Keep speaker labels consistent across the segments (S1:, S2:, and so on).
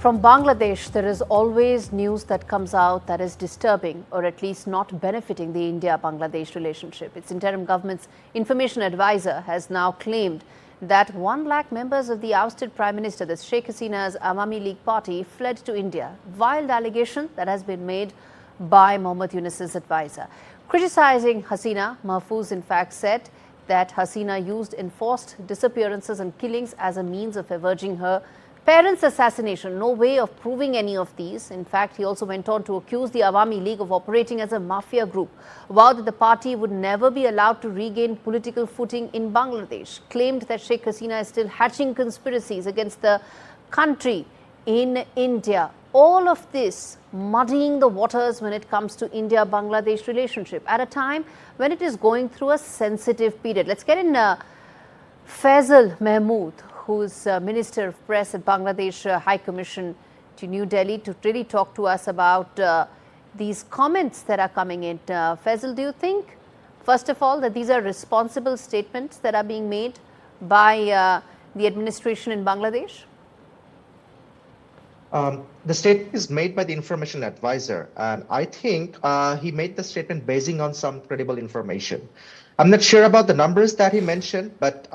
S1: From Bangladesh, there is always news that comes out that is disturbing or at least not benefiting the India-Bangladesh relationship. Its interim government's Information Advisor has now claimed that 1 lakh members of the ousted Prime Minister, the Sheikh Hasina's Awami League party, fled to India. Wild allegation that has been made by Mohammad Yunus's advisor. Criticizing Hasina, Mahfouz in fact said that Hasina used enforced disappearances and killings as a means of avenging her parents' assassination. No way of proving any of these. In fact, he also went on to accuse the Awami League of operating as a mafia group, vowed that the party would never be allowed to regain political footing in Bangladesh, claimed that Sheikh Hasina is still hatching conspiracies against the country in India. All of this muddying the waters when it comes to India-Bangladesh relationship at a time when it is going through a sensitive period. Let's get in Faisal Mahmud, who's Minister of Press at Bangladesh High Commission to New Delhi, to really talk to us about these comments that are coming in. Faisal, do you think, first of all, that these are responsible statements that are being made by the administration in Bangladesh?
S2: The statement is made by the Information Advisor, and I think he made the statement basing on some credible information. I'm not sure about the numbers that he mentioned, but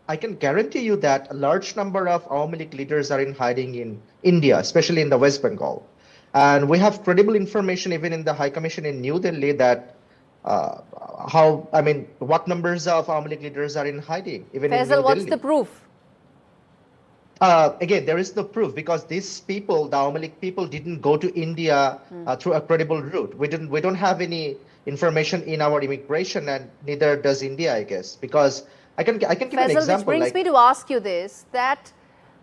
S2: I can guarantee you that a large number of Awami League leaders are in hiding in India, especially in the West Bengal. And we have credible information even in the High Commission in New Delhi that what numbers of Awami League leaders are in hiding, even in New Delhi.
S1: Faisal, what's the proof?
S2: Again, there is no proof because these people, the Awami League people, didn't go to India through a credible route. We don't have any information in our immigration, and neither does India, I guess, because I can give
S1: Faisal,
S2: an example.
S1: Which brings me to ask you this, that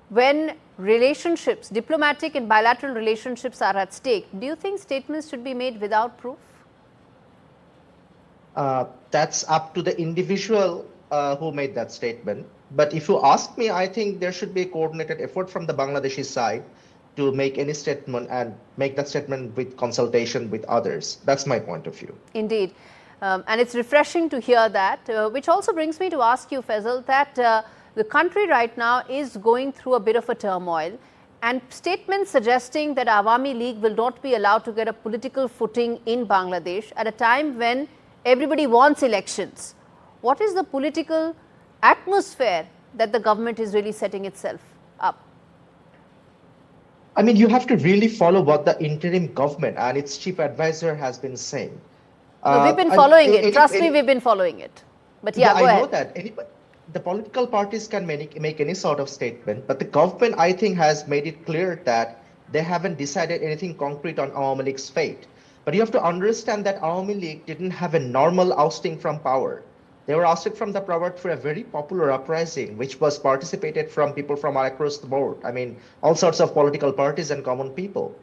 S1: when relationships, diplomatic and bilateral relationships are at stake, do you think statements should be made without proof?
S2: That's up to the individual who made that statement. But if you ask me, I think there should be a coordinated effort from the Bangladeshi side to make any statement and make that statement with consultation with others. That's my point of view.
S1: Indeed. And it's refreshing to hear that, which also brings me to ask you, Faisal, that the country right now is going through a bit of a turmoil, and statements suggesting that Awami League will not be allowed to get a political footing in Bangladesh at a time when everybody wants elections. What is the political atmosphere that the government is really setting itself up?
S2: I mean, you have to really follow what the interim government and its chief advisor has been saying.
S1: No, we've been following it. Trust me, we've been following it. But yeah, go ahead.
S2: I know that. The political parties can make any sort of statement, but the government, I think, has made it clear that they haven't decided anything concrete on Awami League's fate. But you have to understand that Awami League didn't have a normal ousting from power. They were ousted from the power through a very popular uprising, which was participated from people from all across the board. I mean, all sorts of political parties and common people.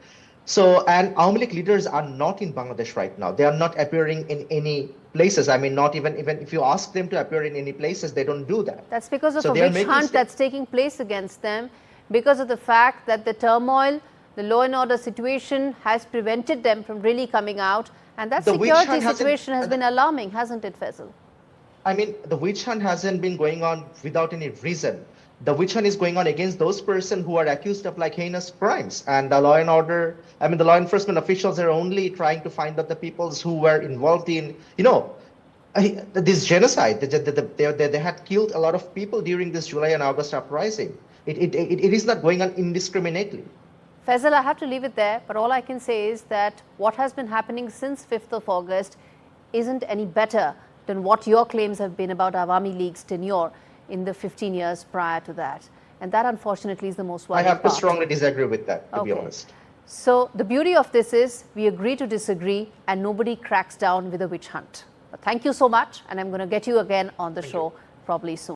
S2: So, and Awami League leaders are not in Bangladesh right now. They are not appearing in any places. I mean, not even if you ask them to appear in any places, they don't do that.
S1: That's because of a witch hunt that's taking place against them, because of the fact that the turmoil, the law and order situation has prevented them from really coming out. And that security situation has been alarming, hasn't it, Faisal?
S2: I mean, the witch hunt hasn't been going on without any reason. The witch hunt is going on against those persons who are accused of like heinous crimes, and the law and order, I mean, the law enforcement officials are only trying to find out the peoples who were involved in, this genocide. They had killed a lot of people during this July and August uprising. It is not going on indiscriminately.
S1: Faisal, I have to leave it there, but all I can say is that what has been happening since 5th of August isn't any better than what your claims have been about Awami League's tenure in the 15 years prior to that. And that, unfortunately, is the most worrying part.
S2: I have to strongly disagree with that, to be honest.
S1: So the beauty of this is we agree to disagree and nobody cracks down with a witch hunt. But thank you so much, and I'm going to get you again on the show probably soon.